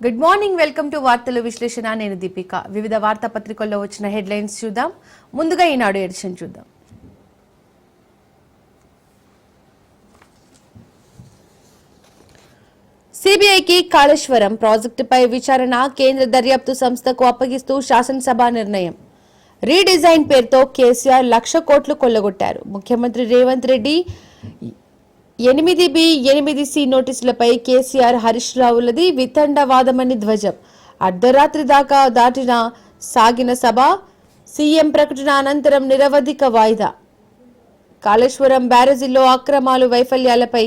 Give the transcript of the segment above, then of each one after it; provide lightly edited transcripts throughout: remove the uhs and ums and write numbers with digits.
Good morning, welcome to వార్తల విశ్లేషణ. నేను దీపిక. వివిధ వార్తాపత్రికల్లో వచ్చిన హెడ్లైన్స్ చూద్దాం. ముందుగా ఈనాడు ఎడిషన్ చూద్దాం. సిబిఐకి కాళేశ్వరం ప్రాజెక్టుపై విచారణ కేంద్ర దర్యాప్తు సంస్థకు అప్పగిస్తూ శాసనసభ నిర్ణయం. రీడిజైన్ పేరుతో కేసీఆర్ 1,00,000 కోట్లు కొల్లగొట్టారు. ముఖ్యమంత్రి రేవంత్ రెడ్డి 8B8C నోటీసులపై కేసీఆర్, హరీష్ రావులది వితండవాదమని ధ్వజం. అర్ధరాత్రి దాకా సాగిన సభ, సీఎం ప్రకటన అనంతరం నిరవధిక వాయిదా. కాళేశ్వరం బ్యారేజీలో అక్రమాలు, వైఫల్యాలపై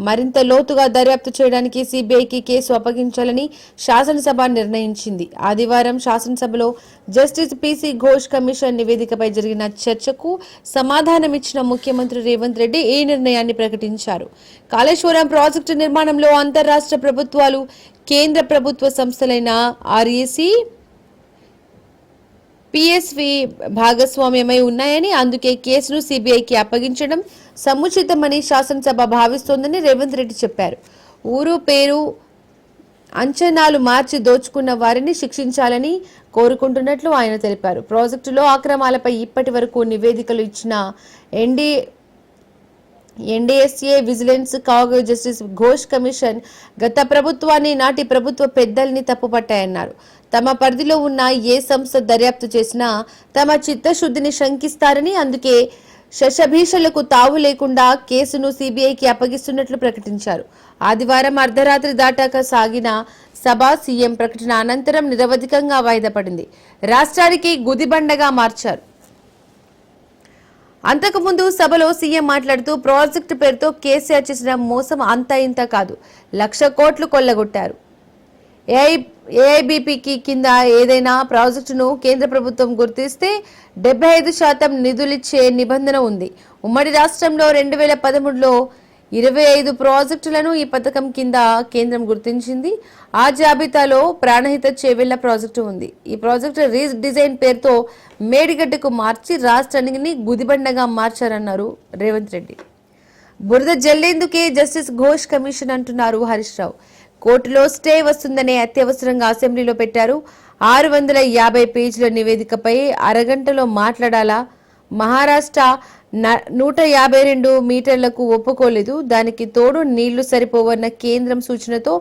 మరింత లోతుగా దర్యాప్తు చేయడానికి సిబిఐకి కేసు అప్పగించాలని శాసనసభ నిర్ణయించింది. ఆదివారం శాసనసభలో జస్టిస్ పిసి ఘోష్ కమిషన్ నివేదికపై జరిగిన చర్చకు సమాధానమిచ్చిన ముఖ్యమంత్రి రేవంత్ రెడ్డి ఈ నిర్ణయాన్ని ప్రకటించారు. కాళేశ్వరం ప్రాజెక్టు నిర్మాణంలో అంతర్రాష్ట్ర ప్రభుత్వాలు, కేంద్ర ప్రభుత్వ సంస్థలైన ఆర్ఈసీ, పిఎస్వి భాగస్వామ్యమై ఉన్నాయని, అందుకే కేసును సిబిఐకి అప్పగించడం సముచితమని శాసనసభ భావిస్తోందని రేవంత్ రెడ్డి చెప్పారు. ఊరు పేరు అంచనాలు మార్చి దోచుకున్న వారిని శిక్షించాలని కోరుకుంటున్నట్లు ఆయన తెలిపారు. ప్రాజెక్టులో అక్రమాలపై ఇప్పటి వరకు నివేదికలు ఇచ్చిన NDSA, vigilance, CAG, justice Ghosh commission గత ప్రభుత్వాన్ని, నాటి ప్రభుత్వ పెద్దల్ని తప్పుపట్టాయన్నారు. తమ పరిధిలో ఉన్న ఏ సంస్థ దర్యాప్తు చేసినా తమ చిత్తశుద్ధిని శంకిస్తారని, అందుకే శషభీషలకు తావు లేకుండా కేసును సిబిఐకి అప్పగిస్తున్నట్లు ప్రకటించారు. ఆదివారం అర్ధరాత్రి దాటాక సాగిన సభ, సీఎం ప్రకటన అనంతరం నిరవధికంగా వాయిదా పడింది. రాష్ట్రానికి గుదిబండగా మార్చారు. అంతకుముందు సభలో సీఎం మాట్లాడుతూ ప్రాజెక్టు పేరుతో కేసీఆర్ చేసిన మోసం అంతా ఇంత కాదు, 1,00,000 కోట్లు కొల్లగొట్టారు. ఏఐబిపికి కింద ఏదైనా ప్రాజెక్టును కేంద్ర ప్రభుత్వం గుర్తిస్తే 75% నిధులిచ్చే నిబంధన ఉంది. ఉమ్మడి రాష్ట్రంలో 2013లో 25 ప్రాజెక్టులను ఈ పథకం కింద కేంద్రం గుర్తించింది. ఆ జాబితాలో ప్రాణహిత చేవెళ్ల ప్రాజెక్టు ఉంది. ఈ ప్రాజెక్టు రీడిజైన్ పేరుతో మేడిగడ్డకు మార్చి రాష్ట్రానికి గుదిబండగా మార్చారన్నారు రేవంత్ రెడ్డి. బురద జల్లేందుకే జస్టిస్ ఘోష్ కమిషన్ అంటున్నారు హరీష్ రావు. కోర్టులో స్టే వస్తుందనే అత్యవసరంగా అసెంబ్లీలో పెట్టారు. 650 పేజీల నివేదికపై అరగంటలో మాట్లాడాలా? మహారాష్ట్ర 152 మీటర్లకు ఒప్పుకోలేదు. దానికి తోడు నీళ్లు సరిపోవన్న కేంద్రం సూచనతో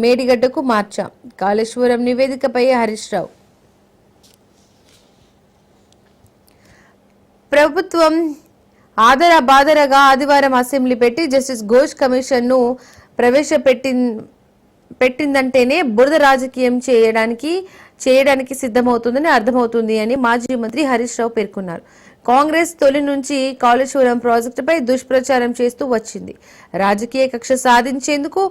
మేడిగడ్డకు మార్చాం. కాళేశ్వరం నివేదికపై హరీష్ రావు. ప్రభుత్వం బాదరగా ఆదివారం అసెంబ్లీ పెట్టి జస్టిస్ ఘోష్ కమిషన్ ను పెట్టిందంటేనే బురద రాజకీయం చేయడానికి సిద్ధమవుతుందని అర్థమవుతుంది అని మాజీ మంత్రి హరీష్ రావు పేర్కొన్నారు. కాంగ్రెస్ తొలి నుంచి కాళేశ్వరం ప్రాజెక్టుపై దుష్ప్రచారం చేస్తూ వచ్చింది. రాజకీయ కక్ష సాధించేందుకు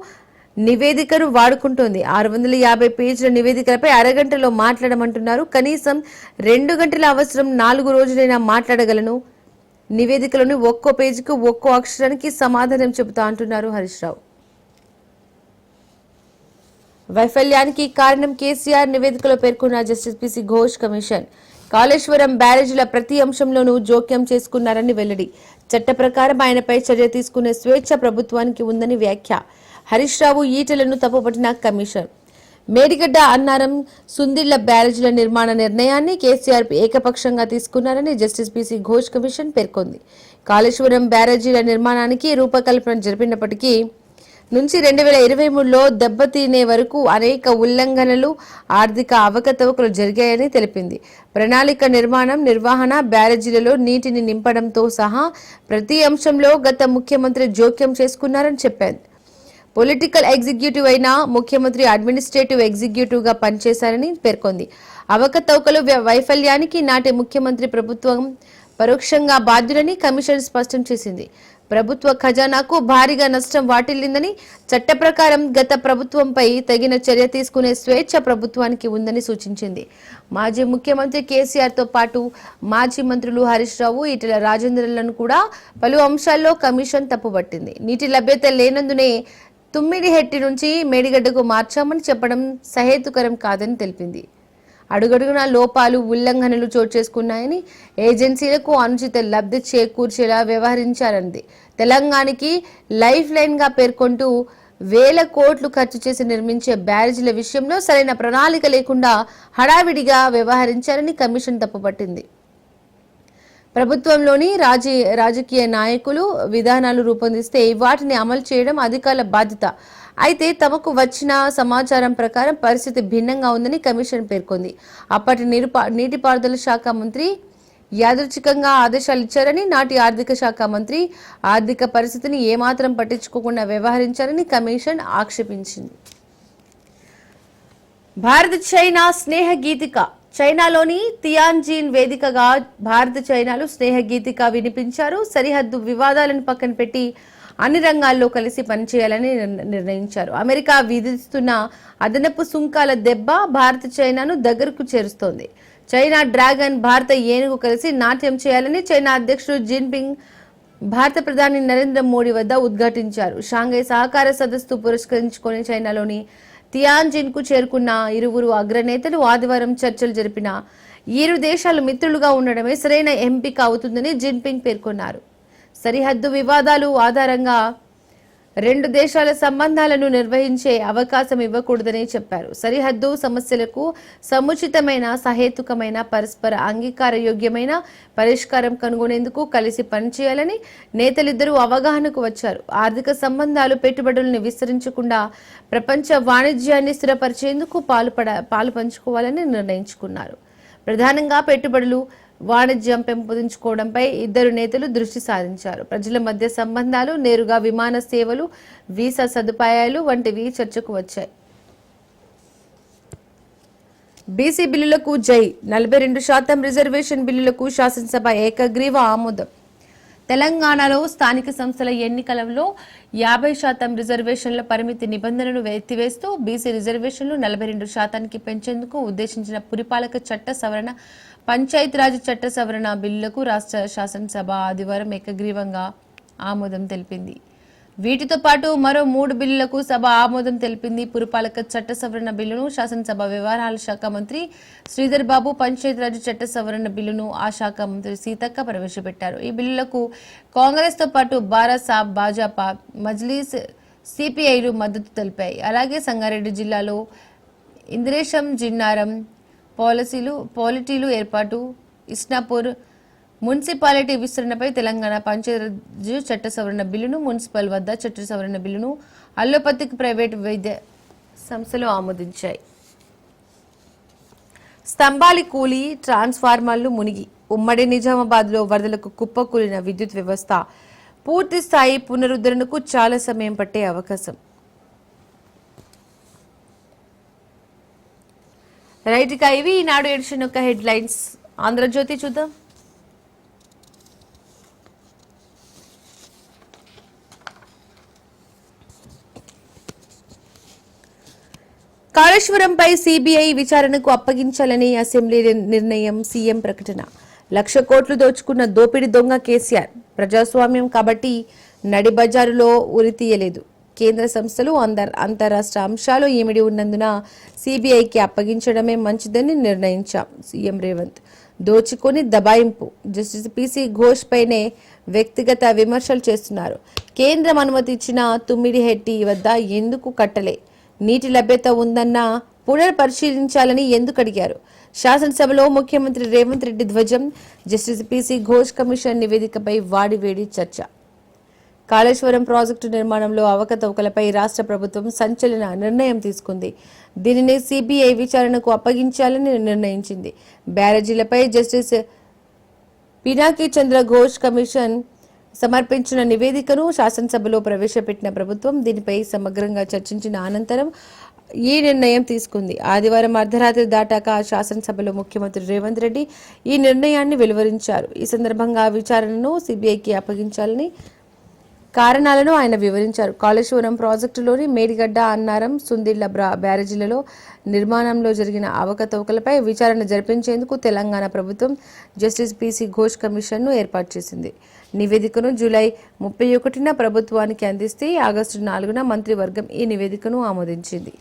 నివేదికను వాడుకుంటోంది. 650 పేజీల నివేదికలపై అరగంటలో మాట్లాడమంటున్నారు. కనీసం 2 గంటల అవసరం, 4 రోజులైనా మాట్లాడగలను. నివేదికలోని ఒక్కో పేజీకి ఒక్కో అక్షరానికి సమాధానం చెబుతా అంటున్నారు హరీష్ రావు. వైఫల్యానికి కారణం కేసీఆర్ నివేదికలో పేర్కొన్న justice PC Ghosh commission Kaleshwaram బ్యారేజీల ప్రతి అంశంలోనూ జోక్యం చేసుకున్నారని వెల్లడి. చట్ట ప్రకారం ఆయనపై చర్య తీసుకునే స్వేచ్ఛ ప్రభుత్వానికి ఉందని వ్యాఖ్య. హరీష్ రావు, ఈటెలను తప్పుపట్టిన కమిషన్. మేడిగడ్డ, అన్నారం, సుందిళ్ల బ్యారేజీల నిర్మాణ నిర్ణయాన్ని కేసీఆర్ ఏకపక్షంగా తీసుకున్నారని జస్టిస్ పిసి ఘోష్ కమిషన్ పేర్కొంది. కాళేశ్వరం బ్యారేజీల నిర్మాణానికి రూపకల్పన జరిపినప్పటికీ నుంచి 2023లో దెబ్బతినే వరకు అనేక ఉల్లంఘనలు, ఆర్థిక అవకతవకలు జరిగాయని తెలిపింది. ప్రణాళిక, నిర్మాణం, నిర్వహణ, బ్యారేజీలలో నీటిని నింపడంతో సహా ప్రతి అంశంలో గత ముఖ్యమంత్రి జోక్యం చేసుకున్నారని చెప్పింది. పొలిటికల్ ఎగ్జిక్యూటివ్ అయినా ముఖ్యమంత్రి అడ్మినిస్ట్రేటివ్ ఎగ్జిక్యూటివ్గా పనిచేశారని పేర్కొంది. అవకతవకలు, వైఫల్యానికి నాటి ముఖ్యమంత్రి, ప్రభుత్వం పరోక్షంగా బాధ్యులని కమిషన్ స్పష్టం చేసింది. ప్రభుత్వ ఖజానాకు భారీగా నష్టం వాటిల్లిందని, చట్ట ప్రకారం గత ప్రభుత్వంపై తగిన చర్య తీసుకునే స్వేచ్ఛ ప్రభుత్వానికి ఉందని సూచించింది. మాజీ ముఖ్యమంత్రి కేసీఆర్తో పాటు మాజీ మంత్రులు హరీష్ రావు, ఈటెల రాజేందర్లను కూడా పలు అంశాల్లో కమిషన్ తప్పుపట్టింది. నీటి లభ్యత లేనందునే తుమ్మిడిహెట్టి నుంచి మేడిగడ్డకు మార్చామని చెప్పడం సహేతుకరం కాదని తెలిపింది. అడుగడుగునా లోపాలు, ఉల్లంఘనలు చోటు చేసుకున్నాయని, ఏజెన్సీలకు అనుచిత లబ్ధి చేకూర్చేలా వ్యవహరించారన్నది. తెలంగాణకి లైఫ్ లైన్ గా పేర్కొంటూ వేల కోట్లు ఖర్చు చేసి నిర్మించే బ్యారేజీల విషయంలో సరైన ప్రణాళిక లేకుండా హడావిడిగా వ్యవహరించారని కమిషన్ తప్పుపట్టింది. ప్రభుత్వంలోని రాజకీయ నాయకులు విధానాలు రూపొందిస్తే వాటిని అమలు చేయడం అధికారుల బాధ్యత. అయితే తమకు వచ్చిన సమాచారం ప్రకారం పరిస్థితి భిన్నంగా ఉందని కమిషన్ పేర్కొంది. అప్పటి నీటిపారుదల శాఖ మంత్రి యాదృచ్ఛికంగా ఆదేశాలు ఇచ్చారని, నాటి ఆర్థిక శాఖ మంత్రి ఆర్థిక పరిస్థితిని ఏమాత్రం పట్టించుకోకుండా వ్యవహరించారని కమిషన్ ఆక్షేపించింది. భారత్ చైనా స్నేహ గీతిక. చైనాలోని తియాన్జిన్ వేదికగా భారత్ చైనాలు స్నేహ గీతిక వినిపించారు. సరిహద్దు వివాదాలను పక్కన పెట్టి అన్ని రంగాల్లో కలిసి పనిచేయాలని నిర్ణయించారు. అమెరికా విధిస్తున్న అదనపు సుంకాల దెబ్బ భారత్ చైనాను దగ్గరకు చేరుస్తోంది. చైనా డ్రాగన్, భారత ఏనుగు కలిసి నాట్యం చేయాలని చైనా అధ్యక్షుడు జిన్పింగ్ భారత ప్రధాని నరేంద్ర మోడీ వద్ద ఉద్ఘాటించారు. షాంఘై సహకార సదస్సు పురస్కరించుకొని చైనాలోని తియాన్జిన్ కు చేరుకున్న ఇరువురు అగ్రనేతలు ఆదివారం చర్చలు జరిపిన ఇరు దేశాలు మిత్రులుగా ఉండడమే సరైన ఎంపిక అవుతుందని జిన్పింగ్ పేర్కొన్నారు. సరిహద్దు వివాదాలు ఆధారంగా రెండు దేశాల సంబంధాలను నిర్వహించే అవకాశం ఇవ్వకూడదని చెప్పారు. సరిహద్దు సమస్యలకు సముచితమైన, సహేతుకమైన, పరస్పర అంగీకారయోగ్యమైన పరిష్కారం కనుగొనేందుకు కలిసి పనిచేయాలని నేతలిద్దరూ అవగాహనకు వచ్చారు. ఆర్థిక సంబంధాలు, పెట్టుబడులను విస్తరించకుండా ప్రపంచ వాణిజ్యాన్ని స్థిరపరిచేందుకు పాలు పంచుకోవాలని నిర్ణయించుకున్నారు. ప్రధానంగా పెట్టుబడులు, వాణిజ్యం పెంపొందించుకోవడంపై ఇద్దరు నేతలు దృష్టి సారించారు. ప్రజల మధ్య సంబంధాలు, నేరుగా విమాన సేవలు, వీసా సదుపాయాలు వంటివి చర్చకు వచ్చాయి. బీసీ బిల్లులకు జై. 42% రిజర్వేషన్ బిల్లులకు శాసనసభ ఏకగ్రీవ ఆమోదం. తెలంగాణలో స్థానిక సంస్థల ఎన్నికలలో 50% రిజర్వేషన్ల పరిమితి నిబంధనను ఎత్తివేస్తూ బీసీ రిజర్వేషన్లు 42% పెంచేందుకు ఉద్దేశించిన పురపాలక చట్ట సవరణ, పంచాయతీరాజ్ చట్ట సవరణ బిల్లులకు రాష్ట్ర శాసనసభ ఆదివారం ఏకగ్రీవంగా ఆమోదం తెలిపింది. వీటితో పాటు మరో 3 బిల్లులకు సభ ఆమోదం తెలిపింది. పురపాలక చట్ట సవరణ బిల్లును శాసనసభ వ్యవహారాల శాఖ మంత్రి శ్రీధర్ బాబు, పంచాయతీరాజ్ చట్ట సవరణ బిల్లును ఆ శాఖ మంత్రి సీతక్క ప్రవేశపెట్టారు. ఈ బిల్లులకు కాంగ్రెస్ తో పాటు భారత్, భాజపా, మజ్లీస్, సిపిఐలు మద్దతు తెలిపాయి. అలాగే సంగారెడ్డి జిల్లాలో ఇంద్రేశం, జిన్నారం పాలిటీలు ఏర్పాటు, ఇస్నాపూర్ మున్సిపాలిటీ విస్తరణపై తెలంగాణ పంచాయతీరాజ్ చట్ట సవరణ బిల్లును, మున్సిపల్ వద్ద చట్ట సవరణ బిల్లును అల్లోపతిక్ ప్రైవేట్ వైద్య సంస్థలు ఆమోదించాయి. స్తంభాలి కూలి, ట్రాన్స్ఫార్మర్లు మునిగి ఉమ్మడి నిజామాబాద్లో వరదలకు కుప్పకూలిన విద్యుత్ వ్యవస్థ పూర్తి స్థాయి పునరుద్ధరణకు చాలా సమయం పట్టే అవకాశం. రైట్, ఇక ఇవి ఈనాడు ఎడిషన్ యొక్క హెడ్లైన్స్. ఆంధ్రజ్యోతి చూద్దాం. కాళేశ్వరంపై సిబిఐ విచారణకు అప్పగించాలని అసెంబ్లీ నిర్ణయం, సీఎం ప్రకటన. 1,00,000 కోట్లు దోచుకున్న దోపిడి దొంగ కేసీఆర్. ప్రజాస్వామ్యం కాబట్టి నడి బజారులో ఉరితీయలేదు. కేంద్ర సంస్థలు, అంతరాష్ట్ర అంశాలు ఇమిడి ఉన్నందున సిబిఐకి అప్పగించడమే మంచిదని నిర్ణయించాం. సీఎం రేవంత్. దోచుకొని దబాయింపు. జస్టిస్ పిసి ఘోష్ పైనే వ్యక్తిగత విమర్శలు చేస్తున్నారు. కేంద్రం అనుమతి ఇచ్చిన తుమ్మిడిహెట్టి వద్ద ఎందుకు కట్టలే? నీటి లభ్యత ఉందన్న పునర్పరిశీలించాలని ఎందుకు అడిగారు? శాసనసభలో ముఖ్యమంత్రి రేవంత్ రెడ్డి ధ్వజం. జస్టిస్ పిసి ఘోష్ కమిషన్ నివేదికపై వాడివేడి చర్చ. కాళేశ్వరం ప్రాజెక్టు నిర్మాణంలో అవకతవకలపై రాష్ట్ర ప్రభుత్వం సంచలన నిర్ణయం తీసుకుంది. దీనిని సిబిఐ విచారణకు అప్పగించాలని నిర్ణయించింది. బ్యారేజీలపై జస్టిస్ పినాకి చంద్ర ఘోష్ కమిషన్ సమర్పించిన నివేదికను శాసనసభలో ప్రవేశపెట్టిన ప్రభుత్వం దీనిపై సమగ్రంగా చర్చించిన అనంతరం ఈ నిర్ణయం తీసుకుంది. ఆదివారం అర్ధరాత్రి దాటాక శాసనసభలో ముఖ్యమంత్రి రేవంత్ రెడ్డి ఈ నిర్ణయాన్ని వెలువరించారు. ఈ సందర్భంగా విచారణను సిబిఐకి అప్పగించాలని కారణాలను ఆయన వివరించారు. కాళేశ్వరం ప్రాజెక్టులోని మేడిగడ్డ, అన్నారం, సుందిళ్ల బ్యారేజీలలో నిర్మాణంలో జరిగిన అవకతవకలపై విచారణ జరిపించేందుకు తెలంగాణ ప్రభుత్వం జస్టిస్ పిసి ఘోష్ కమిషన్ను ఏర్పాటు చేసింది. నివేదికను జూలై 31న ప్రభుత్వానికి అందిస్తే ఆగస్టు 4న మంత్రివర్గం ఈ నివేదికను ఆమోదించింది.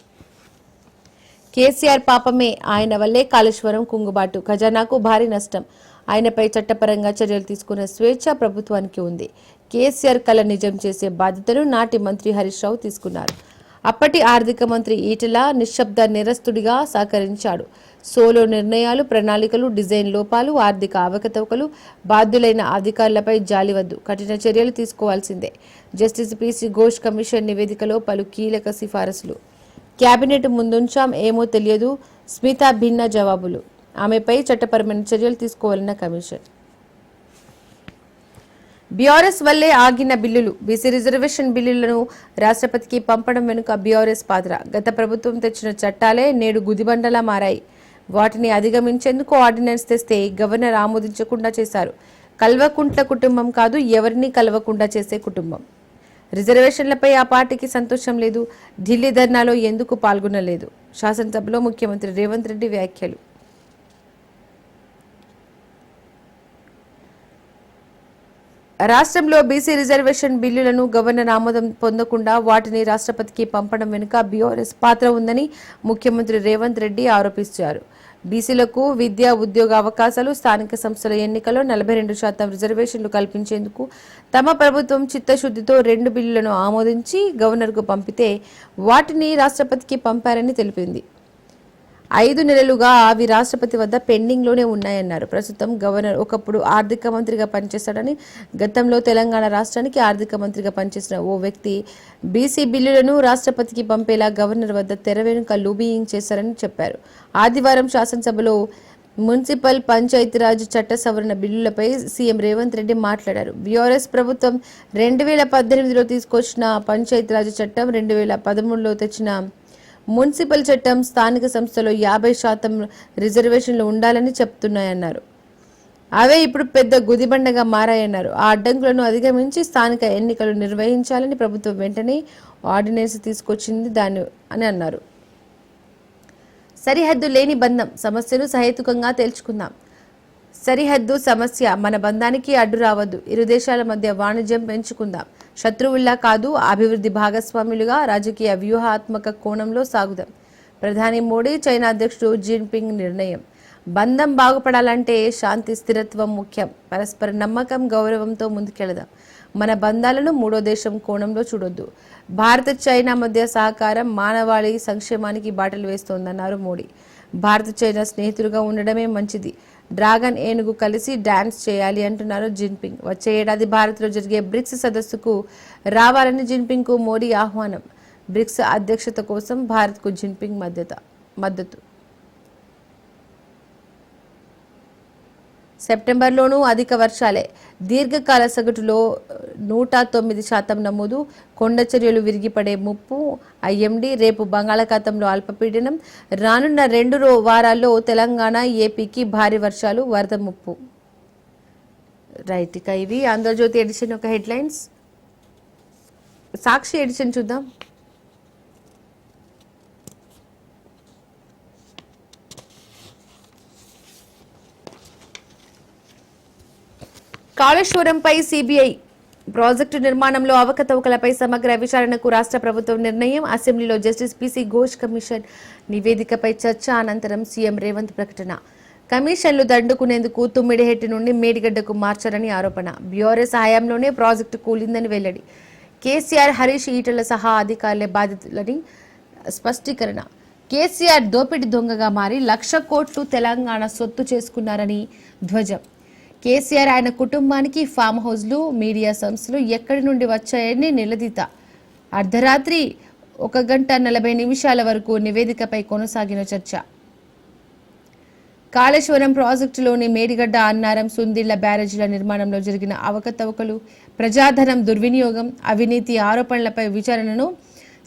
కేసీఆర్ పాపమే, ఆయన వల్లే కాళేశ్వరం కుంగుబాటు, ఖజానాకు భారీ నష్టం. ఆయనపై చట్టపరంగా చర్యలు తీసుకునే స్వేచ్ఛ ప్రభుత్వానికి ఉంది. కేసీఆర్ కల నిజం చేసే బాధ్యతను నాటి మంత్రి హరీష్ రావు తీసుకున్నారు. అప్పటి ఆర్థిక మంత్రి ఈటెల నిశ్శబ్ద నిరస్తుడిగా సహకరించాడు. సోలో నిర్ణయాలు, ప్రణాళికలు, డిజైన్ లోపాలు, ఆర్థిక అవకతవకలు, బాధ్యులైన అధికారులపై జాలివద్దు, కఠిన చర్యలు తీసుకోవాల్సిందే. జస్టిస్ పిసి ఘోష్ కమిషన్ నివేదికలో పలు కీలక సిఫారసులు. కేబినెట్ ముందుంచాం, ఏమో తెలియదు, స్మితా భిన్న జవాబులు. ఆమెపై చట్టపరమైన చర్యలు తీసుకోవాలన్న కమిషన్. బీఆర్ఎస్ వల్లే ఆగిన బిల్లులు. బీసీ రిజర్వేషన్ బిల్లులను రాష్ట్రపతికి పంపడం వెనుక బీఆర్ఎస్ పాత్ర. గత ప్రభుత్వం తెచ్చిన చట్టాలే నేడు గుదిబండలా మారాయి. వాటిని అధిగమించేందుకు ఆర్డినెన్స్ తెస్తే గవర్నర్ ఆమోదించకుండా చేశారు. కల్వకుంట్ల కుటుంబం కాదు, ఎవరిని కలవకుండా చేసే కుటుంబం. రిజర్వేషన్లపై ఆ పార్టీకి సంతోషం లేదు. ఢిల్లీ ధర్నాలో ఎందుకు పాల్గొనలేదు? శాసనసభలో ముఖ్యమంత్రి రేవంత్ రెడ్డి వ్యాఖ్యలు. రాష్ట్రంలో బీసీ రిజర్వేషన్ బిల్లులను గవర్నర్ ఆమోదం పొందకుండా వాటిని రాష్ట్రపతికి పంపడం వెనుక బీఆర్ఎస్ పాత్ర ఉందని ముఖ్యమంత్రి రేవంత్ రెడ్డి ఆరోపించారు. బీసీలకు విద్యా ఉద్యోగ అవకాశాలు, స్థానిక సంస్థల ఎన్నికల్లో 42% రిజర్వేషన్లు కల్పించేందుకు తమ ప్రభుత్వం చిత్తశుద్ధితో 2 బిల్లులను ఆమోదించి గవర్నర్కు పంపితే వాటిని రాష్ట్రపతికి పంపారని తెలిపింది. 5 నెలలుగా అవి రాష్ట్రపతి వద్ద పెండింగ్లోనే ఉన్నాయన్నారు. ప్రస్తుతం గవర్నర్ ఒకప్పుడు ఆర్థిక మంత్రిగా పనిచేశాడని, గతంలో తెలంగాణ రాష్ట్రానికి ఆర్థిక మంత్రిగా పనిచేసిన ఓ వ్యక్తి బీసీ బిల్లులను రాష్ట్రపతికి పంపేలా గవర్నర్ వద్ద తెర వెనుక లూబియింగ్ చేశారని చెప్పారు. ఆదివారం శాసనసభలో మున్సిపల్ పంచాయతీరాజ్ చట్ట సవరణ బిల్లులపై సీఎం రేవంత్ రెడ్డి మాట్లాడారు. బీఆర్ఎస్ ప్రభుత్వం 2018లో తీసుకొచ్చిన పంచాయతీరాజ్ చట్టం, 2013లో తెచ్చిన మున్సిపల్ చట్టం స్థానిక సంస్థలో 50% రిజర్వేషన్లు ఉండాలని చెప్తున్నాయన్నారు. అవే ఇప్పుడు పెద్ద గుదిబండగా మారాయన్నారు. ఆ అడ్డంకులను అధిగమించి స్థానిక ఎన్నికలు నిర్వహించాలని ప్రభుత్వం వెంటనే ఆర్డినెన్స్ తీసుకొచ్చింది అని అన్నారు. సరిహద్దు లేని బంధం, సమస్యను సహేతుకంగా తేల్చుకుందాం. సరిహద్దు సమస్య మన బంధానికి అడ్డు రావద్దు. ఇరు దేశాల మధ్య వాణిజ్యం పెంచుకుందాం. శత్రువుల్లా కాదు, అభివృద్ధి భాగస్వాములుగా రాజకీయ వ్యూహాత్మక కోణంలో సాగుదాం. ప్రధాని మోడీ, చైనా అధ్యక్షుడు జిన్పింగ్ నిర్ణయం. బంధం బాగుపడాలంటే శాంతి, స్థిరత్వం ముఖ్యం. పరస్పర నమ్మకం, గౌరవంతో ముందుకెళదాం. మన బంధాలను మూడో దేశం కోణంలో చూడొద్దు. భారత్, చైనా మధ్య సహకారం మానవాళి సంక్షేమానికి బాటలు వేస్తోందన్నారు మోడీ. భారత్, చైనా స్నేహితులుగా ఉండడమే మంచిది. డ్రాగన్ ఏనుగు కలిసి డాన్స్ చేయాలి అంటున్నారు జిన్పింగ్. వచ్చే ఏడాది భారత్లో జరిగే బ్రిక్స్ సదస్సుకు రావాలని జిన్పింగ్కు మోడీ ఆహ్వానం. బ్రిక్స్ అధ్యక్షత కోసం భారత్కు జిన్పింగ్ మద్దతు. సెప్టెంబర్లోనూ అధిక వర్షాలే. దీర్ఘకాల సగటులో 109% నమోదు. కొండ చర్యలు విరిగిపడే ముప్పు. ఐఎండీ రేపు బంగాళాఖాతంలో అల్పపీడనం. రానున్న 2 వారాల్లో తెలంగాణ, ఏపీకి భారీ వర్షాలు, వరద ముప్పు. రైట్, ఇక ఇవి ఆంధ్రజ్యోతి ఎడిషన్ యొక్క హెడ్లైన్స్. సాక్షి ఎడిషన్ చూద్దాం. కాళేశ్వరంపై సిబిఐ ప్రాజెక్టు నిర్మాణంలో అవకతవకలపై సమగ్ర విచారణకు రాష్ట్ర ప్రభుత్వం నిర్ణయం. అసెంబ్లీలో జస్టిస్ పిసి ఘోష్ కమిషన్ నివేదికపై చర్చ అనంతరం సీఎం రేవంత్ ప్రకటన. కమిషన్లు దండుకునేందుకు తుమ్మిడిహెట్టి నుండి మేడిగడ్డకు మార్చారని ఆరోపణ. బీఆర్ఎస్ హయాంలోనే ప్రాజెక్టు కూలిందని వెల్లడి. కేసీఆర్, హరీష్, ఈటెల సహా అధికారులే బాధితులని స్పష్టీకరణ. కేసీఆర్ దోపిడి దొంగగా మారి 1,00,000 కోట్లు తెలంగాణ సొత్తు చేసుకున్నారని ధ్వజం. కేసీఆర్, ఆయన కుటుంబానికి ఫామ్ హౌస్లు, మీడియా సంస్థలు ఎక్కడి నుండి వచ్చాయని నిలదీత. అర్ధరాత్రి 1:40 వరకు నివేదికపై కొనసాగిన చర్చ. కాళేశ్వరం ప్రాజెక్టులోని మేడిగడ్డ, అన్నారం, సుందిళ్ల బ్యారేజీల నిర్మాణంలో జరిగిన అవకతవకలు, ప్రజాధనం దుర్వినియోగం, అవినీతి ఆరోపణలపై విచారణను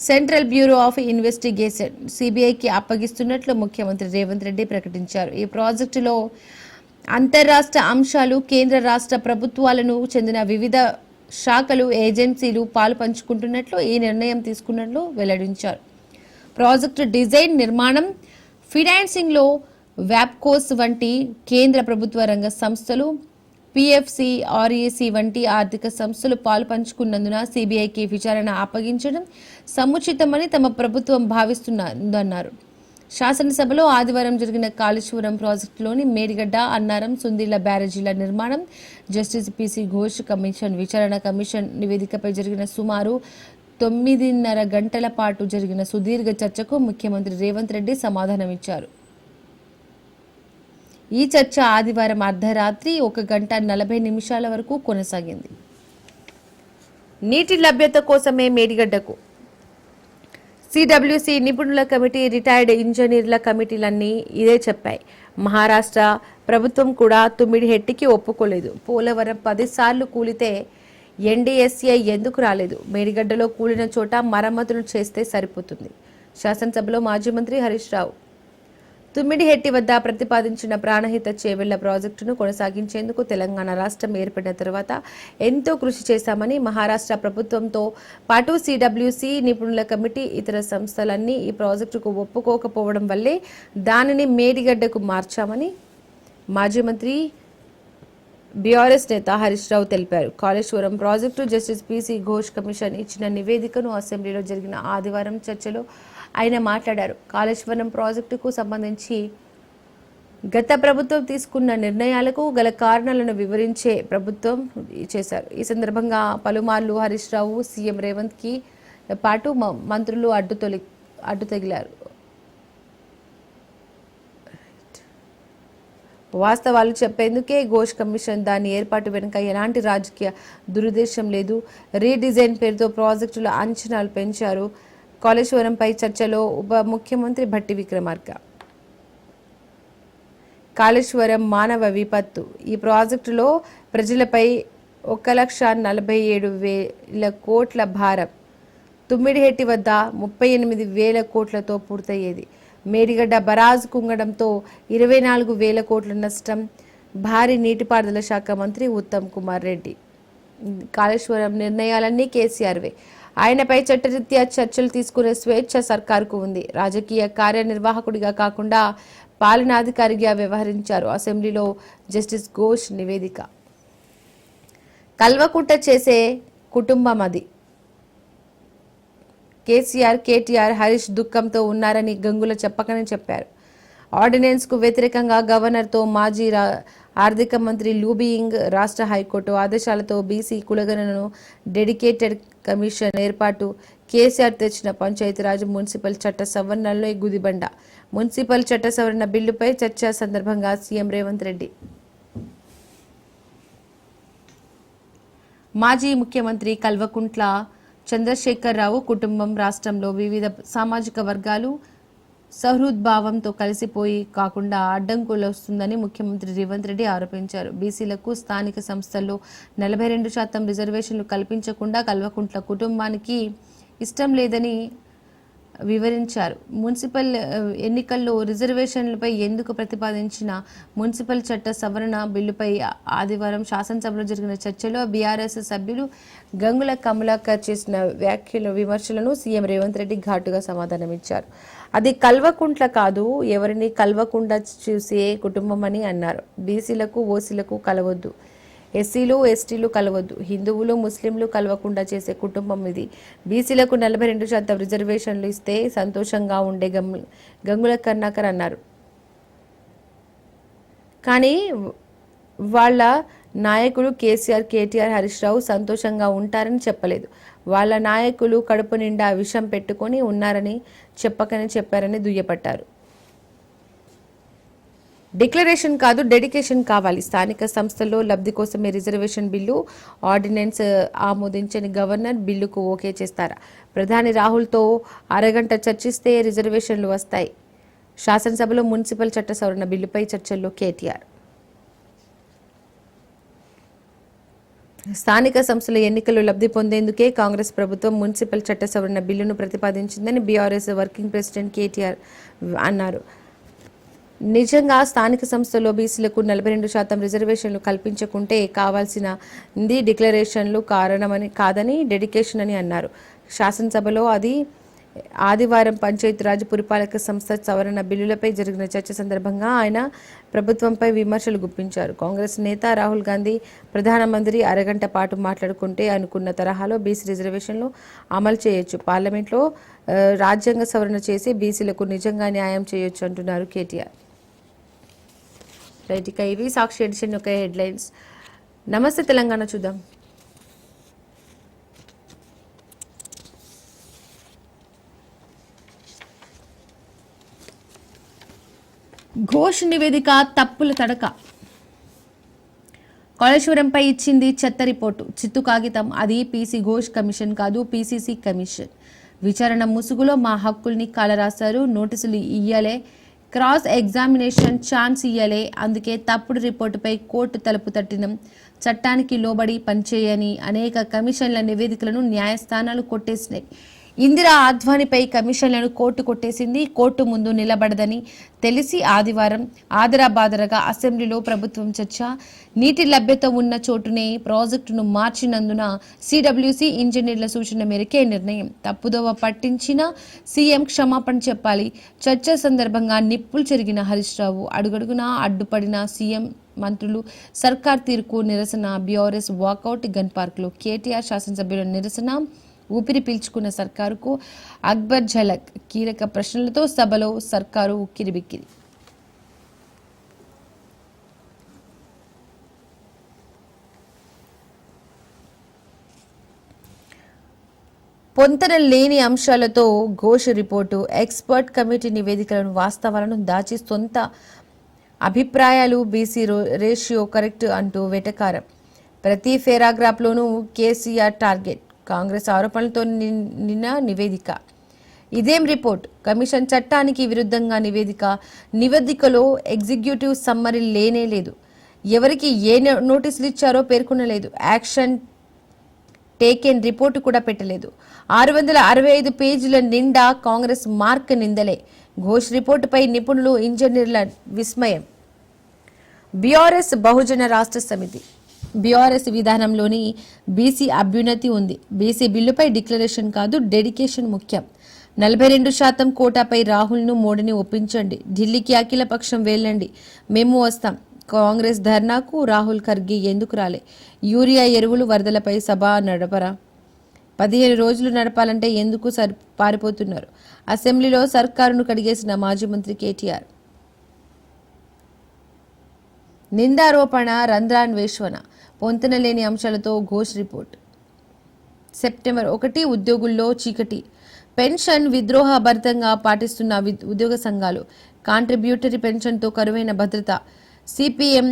సెంట్రల్ బ్యూరో ఆఫ్ ఇన్వెస్టిగేషన్ సిబిఐకి అప్పగిస్తున్నట్లు ముఖ్యమంత్రి రేవంత్ రెడ్డి ప్రకటించారు. ఈ ప్రాజెక్టులో అంతర్రాష్ట్ర అంశాలు, కేంద్ర రాష్ట్ర ప్రభుత్వాలను చెందిన వివిధ శాఖలు, ఏజెన్సీలు పాలు పంచుకుంటున్నట్లు ఈ నిర్ణయం తీసుకున్నట్లు వెల్లడించారు. ప్రాజెక్టు డిజైన్, నిర్మాణం, ఫైనాన్సింగ్లో వ్యాప్కోస్ వంటి కేంద్ర ప్రభుత్వ రంగ సంస్థలు, పిఎఫ్సి, ఆర్ఈసి వంటి ఆర్థిక సంస్థలు పాలు పంచుకున్నందున సిబిఐకి విచారణ అప్పగించడం సముచితమని తమ ప్రభుత్వం భావిస్తుందన్నారు. శాసనసభలో ఆదివారం జరిగిన కాళేశ్వరం ప్రాజెక్టులోని మేడిగడ్డ, అన్నారం, సుందిళ్ల బ్యారేజీల నిర్మాణం, జస్టిస్ పిసి ఘోష్ కమిషన్ విచారణ. కమిషన్ నివేదికపై జరిగిన సుమారు 9:30 గంటల పాటు జరిగిన సుదీర్ఘ చర్చకు ముఖ్యమంత్రి రేవంత్ రెడ్డి సమాధానమిచ్చారు. ఈ చర్చ ఆదివారం అర్ధరాత్రి 1:40 వరకు కొనసాగింది. నీటి లభ్యత కోసమే మేడిగడ్డకు సిడబ్ల్యూసి నిపుణుల కమిటీ, రిటైర్డ్ ఇంజనీర్ల కమిటీలన్నీ ఇదే చెప్పాయి. మహారాష్ట్ర ప్రభుత్వం కూడా తుమ్మిడిహెట్టికి ఒప్పుకోలేదు. పోలవరం 10 సార్లు కూలితే ఎన్డీఎస్ఏ ఎందుకు రాలేదు? మేడిగడ్డలో కూలిన చోట మరమ్మతులు చేస్తే సరిపోతుంది. శాసనసభలో మాజీ మంత్రి హరీష్ రావు తుమ్మిడిహెట్టి వద్ద ప్రతిపాదించిన ప్రాణహిత చేవెళ్ల ప్రాజెక్టును కొనసాగించేందుకు తెలంగాణ రాష్ట్రం ఏర్పడిన తర్వాత ఎంతో కృషి చేశామని, మహారాష్ట్ర ప్రభుత్వంతో పాటు సిడబ్ల్యూసి నిపుణుల కమిటీ, ఇతర సంస్థలన్నీ ఈ ప్రాజెక్టుకు ఒప్పుకోకపోవడం వల్లే దానిని మేడిగడ్డకు మార్చామని మాజీ మంత్రి బీఆర్ఎస్ నేత హరీష్ రావు తెలిపారు. Kaleshwaram project justice PC Ghosh commission ఇచ్చిన నివేదికను అసెంబ్లీలో జరిగిన ఆదివారం చర్చలో ఆయన మాట్లాడారు. కాళేశ్వరం ప్రాజెక్టుకు సంబంధించి గత ప్రభుత్వం తీసుకున్న నిర్ణయాలకు గల కారణాలను వివరించే ప్రభుత్వం చేశారు. ఈ సందర్భంగా పలుమార్లు హరీష్ రావు, సీఎం రేవంత్కి పాటు మంత్రులు అడ్డు తగిలారు. వాస్తవాలు చెప్పేందుకే ఘోష్ కమిషన్, దాని ఏర్పాటు వెనుక ఎలాంటి రాజకీయ దురుద్దేశం లేదు. రీడిజైన్ పేరుతో ప్రాజెక్టుల అంచనాలు పెంచారు. కాళేశ్వరంపై చర్చలో ఉప ముఖ్యమంత్రి భట్టి విక్రమార్క కాళేశ్వరం మానవ విపత్తు. ఈ ప్రాజెక్టులో ప్రజలపై 1,47,000 కోట్ల భారం. తుమ్మిడిహెట్టి వద్ద 38,000 కోట్లతో పూర్తయ్యేది. మేడిగడ్డ బరాజ్ కుంగడంతో 24,000 కోట్ల నష్టం. భారీ నీటిపారుదల శాఖ మంత్రి ఉత్తమ్ కుమార్ రెడ్డి కాళేశ్వరం నిర్ణయాలన్నీ కేసీఆర్వే. ఆయనపై చట్టరీత్యా చర్చలు తీసుకునే స్వేచ్ఛ సర్కారుకు ఉంది. రాజకీయ కార్యనిర్వాహకుడిగా కాకుండా పాలనాధికారిగా వ్యవహరించారు. అసెంబ్లీలో జస్టిస్ ఘోష్ నివేదిక. కల్వకుంట చేసే కుటుంబం అది. కేసీఆర్, కేటీఆర్, హరీష్ దుఃఖంతో ఉన్నారని గంగుల చెప్పకనే చెప్పారు. ఆర్డినెన్స్కు వ్యతిరేకంగా గవర్నర్తో మాజీ ఆర్థిక మంత్రి లూబియింగ్. రాష్ట్ర హైకోర్టు ఆదేశాలతో బీసీ కులగణనను డెడికేటెడ్ కమిషన్ ఏర్పాటు. కేసీఆర్ తెచ్చిన పంచాయతీరాజ్ మున్సిపల్ చట్ట సవరణలో గుదిబండ. మున్సిపల్ చట్ట సవరణ బిల్లుపై చర్చ సందర్భంగా సీఎం రేవంత్ రెడ్డి మాజీ ముఖ్యమంత్రి కల్వకుంట్ల చంద్రశేఖరరావు కుటుంబం రాష్ట్రంలో వివిధ సామాజిక వర్గాలు సహృద్భావంతో కలిసిపోయి కాకుండా అడ్డంకులు వస్తుందని ముఖ్యమంత్రి రేవంత్ రెడ్డి ఆరోపించారు. బీసీలకు స్థానిక సంస్థల్లో 42% రిజర్వేషన్లు కల్పించకుండా కల్వకుంట్ల కుటుంబానికి ఇష్టం లేదని వివరించారు. మున్సిపల్ ఎన్నికల్లో రిజర్వేషన్లపై ఎందుకు ప్రతిపాదించిన మున్సిపల్ చట్ట సవరణ బిల్లుపై ఆదివారం శాసనసభలో జరిగిన చర్చలో బీఆర్ఎస్ సభ్యులు గంగుల కమలాకర్ చేసిన విమర్శలను సీఎం రేవంత్ రెడ్డి ఘాటుగా సమాధానమిచ్చారు. అది కల్వకుంట్ల కాదు, ఎవరిని కల్వకుండా చూసే కుటుంబం అని అన్నారు. బీసీలకు, ఓసీలకు కలవద్దు, ఎస్సీలు, ఎస్టీలు కలవద్దు, హిందువులు, ముస్లింలు కలవకుండా చేసే కుటుంబం ఇది. బీసీలకు 42% రిజర్వేషన్లు ఇస్తే సంతోషంగా ఉండే గంగుల కరుణాకర్ అన్నారు. కానీ వాళ్ళ నాయకులు కేసీఆర్, కేటీఆర్, హరీష్ రావు సంతోషంగా ఉంటారని చెప్పలేదు. వాళ్ళ నాయకులు కడుపు నిండా విషం పెట్టుకొని ఉన్నారని చెప్పకనే చెప్పారని దుయ్యపట్టారు. డిక్లరేషన్ కాదు, డెడికేషన్ కావాలి. స్థానిక సంస్థల్లో లబ్ధి కోసమే రిజర్వేషన్ బిల్లు, ఆర్డినెన్స్ ఆమోదించని గవర్నర్ బిల్లుకు ఓకే చేస్తారా? ప్రధాని రాహుల్తో అరగంట చర్చిస్తే రిజర్వేషన్లు వస్తాయి. శాసనసభలో మున్సిపల్ చట్ట సవరణ బిల్లుపై చర్చల్లో కేటీఆర్. స్థానిక సంస్థల ఎన్నికల్లో లబ్ధి పొందేందుకే కాంగ్రెస్ ప్రభుత్వం మున్సిపల్ చట్ట సవరణ బిల్లును ప్రతిపాదించిందని బీఆర్ఎస్ వర్కింగ్ ప్రెసిడెంట్ కేటీఆర్ అన్నారు. నిజంగా స్థానిక సంస్థల్లో బీసీలకు 42% రిజర్వేషన్లు కల్పించకుంటే కావాల్సింది డిక్లరేషన్లు కాదని డెడికేషన్ అని అన్నారు. శాసనసభలో ఆదివారం పంచాయతీరాజ్ పురపాలక సంస్థ సవరణ బిల్లులపై జరిగిన చర్చ సందర్భంగా ఆయన ప్రభుత్వంపై విమర్శలు గుప్పించారు. కాంగ్రెస్ నేత రాహుల్ గాంధీ ప్రధానమంత్రి అరగంట పాటు మాట్లాడుకుంటే అనుకున్న తరహాలో బీసీ రిజర్వేషన్లు అమలు చేయొచ్చు, పార్లమెంట్లో రాజ్యాంగ సవరణ చేసి బీసీలకు నిజంగా న్యాయం చేయొచ్చు అంటున్నారు కేటీఆర్. రైట్, ఇక ఇవి సాక్షి ఎడిషన్ యొక్క హెడ్లైన్స్. నమస్తే తెలంగాణ చూద్దాం. ఘోష్ నివేదిక తప్పుల తడక. కాళేశ్వరంపై ఇచ్చింది చెత్త రిపోర్టు, చిత్తు కాగితం. అది పీసీ ఘోష్ కమిషన్ కాదు, పీసీసీ కమిషన్. విచారణ ముసుగులో మా హక్కుల్ని కాలరాశారు. నోటీసులు ఇయ్యలే, క్రాస్ ఎగ్జామినేషన్ ఛాన్స్ ఇయ్యలే. అందుకే తప్పుడు రిపోర్టుపై కోర్టు తలుపు తట్టినం. చట్టానికి లోబడి పనిచేయని అనేక కమిషన్ల నివేదికలను న్యాయస్థానాలు కొట్టేసినాయి. ఇందిరా అద్వానీపై కమిషన్లను కోర్టు కొట్టేసింది. కోర్టు ముందు నిలబడదని తెలిసి ఆదివారం ఆదరాబాదరగా అసెంబ్లీలో ప్రభుత్వం చర్చ. నీటి లభ్యత ఉన్న చోటునే ప్రాజెక్టును మార్చినందున సిడబ్ల్యూసి ఇంజనీర్ల సూచన మేరకే నిర్ణయం. తప్పుదోవ పట్టించిన సీఎం క్షమాపణ చెప్పాలి. చర్చ సందర్భంగా నిప్పులు చెరిగిన హరీష్ రావు, అడుగడుగునా అడ్డుపడిన సీఎం మంత్రులు. సర్కార్ తీరుకు నిరసన, బీఆర్ఎస్ వాకౌట్. గన్ పార్క్లో కేటీఆర్ శాసనసభ్యుల నిరసన. ఊపిరి పీల్చుకున్న సర్కారుకు అక్బర్ ఝలక్. కీలక ప్రశ్నలతో సభలో సర్కారు ఉక్కిరిబిక్కిరి. పొంతన లేని అంశాలతో ఘోష్ రిపోర్టు, ఎక్స్పర్ట్ కమిటీ నివేదికలను, వాస్తవాలను దాచి సొంత అభిప్రాయాలు. బీసీ రేషియో కరెక్ట్ అంటూ వెటకారం. ప్రతి పేరాగ్రాఫ్లోనూ కేసీఆర్ టార్గెట్. కాంగ్రెస్ ఆరోపణలతో నిన్న నివేదిక. ఇదేం రిపోర్ట్? కమిషన్ చట్టానికి విరుద్ధంగా నివేదిక. నివేదికలో ఎగ్జిక్యూటివ్ సమ్మరీ లేనే లేదు. ఎవరికి ఏ నోటీసులు ఇచ్చారో పేర్కొనలేదు. యాక్షన్ టేకెన్ రిపోర్టు కూడా పెట్టలేదు. 665 పేజీల నిండా కాంగ్రెస్ మార్క్ నిందలే. ఘోష్ రిపోర్టుపై నిపుణులు, ఇంజనీర్ల విస్మయం. బీఆర్ఎస్ బహుజన రాష్ట్ర సమితి. బీఆర్ఎస్ విధానంలోని బీసీ అభ్యున్నతి ఉంది. బీసీ బిల్లుపై డిక్లరేషన్ కాదు, డెడికేషన్ ముఖ్యం. 42% కోటాపై రాహుల్ను, మోడీని ఒప్పించండి. ఢిల్లీకి అఖిలపక్షం వెళ్ళండి, మేము వస్తాం. కాంగ్రెస్ ధర్నాకు రాహుల్ ఖర్గే ఎందుకు రాలే? యూరియా ఎరువులు, వరదలపై సభ నడపరా? 15 రోజులు నడపాలంటే ఎందుకు పారిపోతున్నారు? అసెంబ్లీలో సర్కారును కడిగేసిన మాజీ మంత్రి కేటీఆర్. నిందారోపణ, రంధ్రాన్వేషణ. పొంతన లేని అంశాలతో ఘోష్ రిపోర్ట్. సెప్టెంబర్ 1 ఉద్యోగుల్లో చీకటి. పెన్షన్ విద్రోహభరితంగా పాటిస్తున్న ఉద్యోగ సంఘాలు. కాంట్రిబ్యూటరీ పెన్షన్తో కరువైన భద్రత. సిపిఎం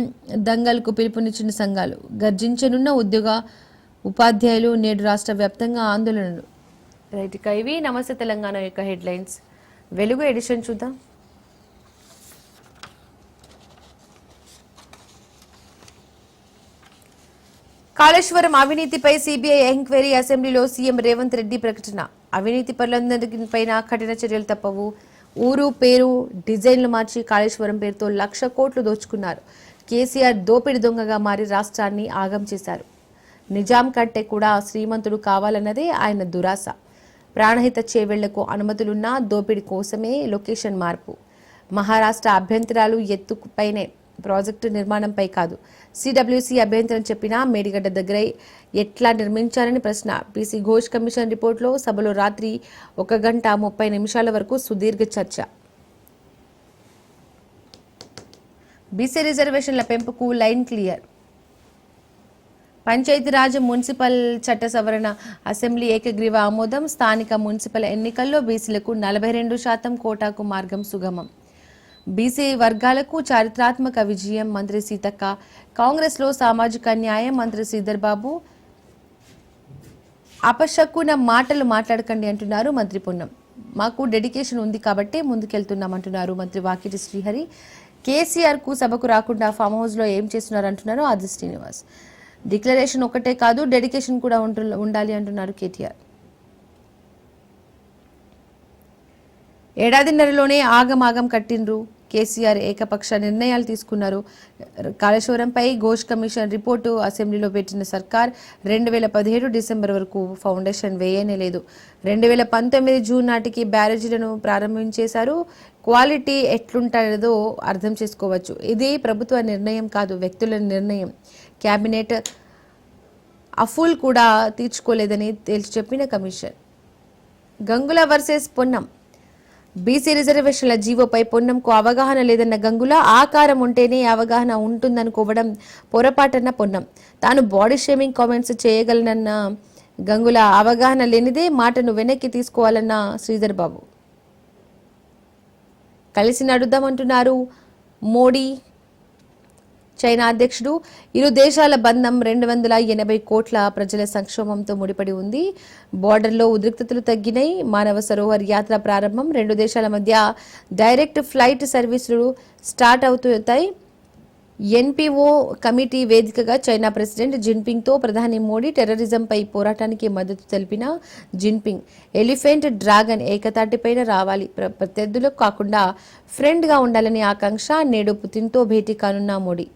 దంగల్కు పిలుపునిచ్చిన సంఘాలు. గర్జించనున్న ఉపాధ్యాయులు. నేడు రాష్ట్ర వ్యాప్తంగా ఆందోళనలు. రైట్, ఇక ఇవి నమస్తే తెలంగాణ యొక్క హెడ్లైన్స్. వెలుగు ఎడిషన్ చూద్దాం. కాళేశ్వరం అవినీతిపై సిబిఐ ఎంక్వైరీ. అసెంబ్లీలో సీఎం రేవంత్ రెడ్డి ప్రకటన. అవినీతి పనులందరిపైన కఠిన చర్యలు తప్పవు. ఊరు పేరు డిజైన్లు మార్చి కాళేశ్వరం పేరుతో 1,00,000 కోట్లు దోచుకున్నారు. కేసీఆర్ దోపిడి దొంగగా మారి రాష్ట్రాన్ని ఆగం చేశారు. నిజాం కంటే కూడా శ్రీమంతుడు కావాలన్నదే ఆయన దురాశ. ప్రాణహిత చేవెళ్లకు అనుమతులున్నా దోపిడి కోసమే లొకేషన్ మార్పు. మహారాష్ట్ర అభ్యంతరాలు ఎత్తుపైనే, ప్రాజెక్టు నిర్మాణంపై కాదు. సిడబ్ల్యూసి అభ్యంతరం చెప్పినా మేడిగడ్డ దగ్గర ఎట్లా నిర్మించారని ప్రశ్న. పీసీ ఘోష్ కమిషన్ రిపోర్టులో సభలో రాత్రి 1 గంట 30 నిమిషాల వరకు సుదీర్ఘ చర్చ. బీసీ రిజర్వేషన్ల పెంపుకు లైన్ క్లియర్. పంచాయతీరాజ్ మున్సిపల్ చట్ట సవరణ. అసెంబ్లీ ఏకగ్రీవ ఆమోదం. స్థానిక మున్సిపల్ ఎన్నికల్లో బీసీలకు 42% కోటాకు మార్గం సుగమం. బీసీ వర్గాలకు చారిత్రాత్మక విజయం. మంత్రి సీతక్క. కాంగ్రెస్లో సామాజిక న్యాయం. మంత్రి శ్రీధర్ బాబు. అపశక్కున మాటలు మాట్లాడకండి అంటున్నారు మంత్రి పొన్నం. మాకు డెడికేషన్ ఉంది కాబట్టే ముందుకెళ్తున్నామంటున్నారు మంత్రి వాకిటి శ్రీహరి. కేసీఆర్కు సభకు రాకుండా ఫామ్ హౌస్లో ఏం చేస్తున్నారు అంటున్నారు ఆది శ్రీనివాస్. డిక్లరేషన్ ఒకటే కాదు, డెడికేషన్ కూడా ఉండాలి అంటున్నారు కేటీఆర్. ఏడాదిన్నరలోనే ఆగమాగం కట్టిండ్రు. కేసీఆర్ ఏకపక్ష నిర్ణయాలు తీసుకున్నారు. కాళేశ్వరంపై ఘోష్ కమిషన్ రిపోర్టు అసెంబ్లీలో పెట్టిన సర్కార్ 2017 డిసెంబర్ వరకు ఫౌండేషన్ వేయనే లేదు. 2019 జూన్ నాటికి బ్యారేజీలను ప్రారంభించేశారు. క్వాలిటీ ఎట్లుంటుందో అర్థం చేసుకోవచ్చు. ఇది ప్రభుత్వ నిర్ణయం కాదు, వ్యక్తుల నిర్ణయం. క్యాబినెట్ అఫూల్ కూడా తీర్చుకోలేదని తేల్చి చెప్పిన commission. Gangula versus Ponnam. BC రిజర్వేషన్ల జీవోపై పొన్నంకు అవగాహన లేదన్న గంగుల. ఆకారం ఉంటేనే అవగాహన ఉంటుందనుకోవడం పొరపాటన్న పొన్నం. తాను బాడీ షేమింగ్ కామెంట్స్ చేయగలనన్న గంగుల. అవగాహన లేనిదే మాటను వెనక్కి తీసుకోవాలన్న శ్రీధర్ బాబు. కలిసి నడుద్దామంటున్నారు మోడీ చైనా అధ్యక్షుడు. ఇరు దేశాల బంధం 280 కోట్ల ప్రజల సంక్షోభంతో ముడిపడి ఉంది. బోర్డర్లో ఉద్రిక్తతలు తగ్గినాయి. మానవ సరోవర్ యాత్ర ప్రారంభం. 2 దేశాల మధ్య డైరెక్ట్ ఫ్లైట్ సర్వీసులు స్టార్ట్ అవుతాయి. ఎన్పిఓ కమిటీ వేదికగా చైనా ప్రెసిడెంట్ జిన్పింగ్తో ప్రధాని మోడీ టెర్రరిజంపై పోరాటానికి మద్దతు తెలిపిన జిన్పింగ్ ఎలిఫెంట్ డ్రాగన్ ఏకతాటిపైన రావాలి, ప్రత్యర్థులకు కాకుండా ఫ్రెండ్గా ఉండాలని ఆకాంక్ష. నేడు పుతిన్తో భేటీ కానున్న మోడీ.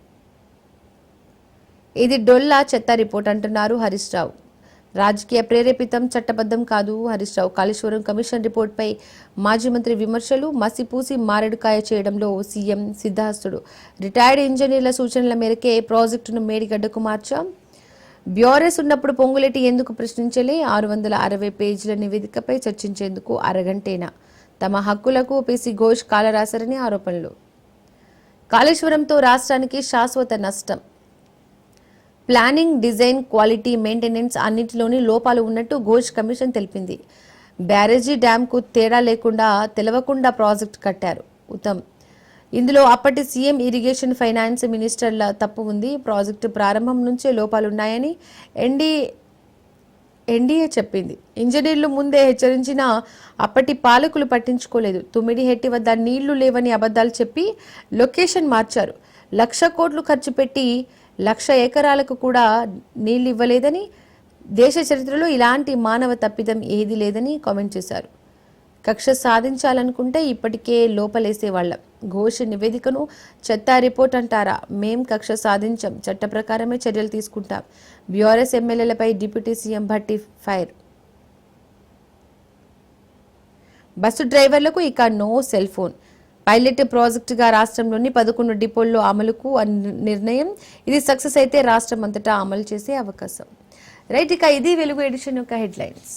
ఇది డొల్లా చెత్త రిపోర్ట్ అంటున్నారు హరీష్ రావు. రాజకీయ ప్రేరేపితం, చట్టబద్ధం కాదు హరీష్ రావు. కాళేశ్వరం కమిషన్ రిపోర్టుపై మాజీ మంత్రి విమర్శలు. మసిపూసి మారేడుకాయ చేయడంలో సీఎం సిద్ధహస్తుడు. రిటైర్డ్ ఇంజనీర్ల సూచనల మేరకే ప్రాజెక్టును మేడిగడ్డకు మార్చాం. బ్యూరెస్ ఉన్నప్పుడు పొంగులేటి ఎందుకు ప్రశ్నించలే? 660 పేజీల నివేదికపై చర్చించేందుకు అరగంటేనా? తమ హక్కులకు పీసీ ఘోష్ కాలరాశారని ఆరోపణలు. కాళేశ్వరంతో రాష్ట్రానికి శాశ్వత నష్టం. ప్లానింగ్, డిజైన్, క్వాలిటీ, మెయింటెనెన్స్ అన్నింటిలోని లోపాలు ఉన్నట్టు ఘోష్ కమిషన్ తెలిపింది. బ్యారేజీ డ్యాంకు తేడా లేకుండా తెలవకుండా ప్రాజెక్టు కట్టారు ఉత్తమ్. ఇందులో అప్పటి సీఎం, ఇరిగేషన్, ఫైనాన్స్ మినిస్టర్ల తప్పు ఉంది. ప్రాజెక్టు ప్రారంభం నుంచే లోపాలున్నాయని ఎన్డీఏ చెప్పింది. ఇంజనీర్లు ముందే హెచ్చరించినా అప్పటి పాలకులు పట్టించుకోలేదు. తుమ్మిడిహెట్టి వద్ద నీళ్లు లేవని అబద్ధాలు చెప్పి లొకేషన్ మార్చారు. 1,00,000 కోట్లు ఖర్చు పెట్టి 1,00,000 ఎకరాలకు కూడా నీళ్లు ఇవ్వలేదని, దేశ చరిత్రలో ఇలాంటి మానవ తప్పిదం ఏదీ లేదని కామెంట్ చేశారు. కక్ష సాధించాలనుకుంటే ఇప్పటికే లోపలేసేవాళ్లం. ఘోష్ నివేదికను చెత్త రిపోర్ట్ అంటారా? మేం కక్ష సాధించాం, చట్ట ప్రకారమే చర్యలు తీసుకుంటాం. బీఆర్ఎస్ ఎమ్మెల్యేలపై deputy CM Bhatti fire. Bus డ్రైవర్లకు ఇక నో సెల్ ఫోన్. పైలట్ ప్రాజెక్టుగా రాష్ట్రంలోని 11 డిపోల్లో అమలుకు నిర్ణయం. ఇది సక్సెస్ అయితే రాష్ట్రం అంతటా అమలు చేసే అవకాశం. రైట్, ఇక ఇది వెలుగు ఎడిషన్ యొక్క హెడ్లైన్స్.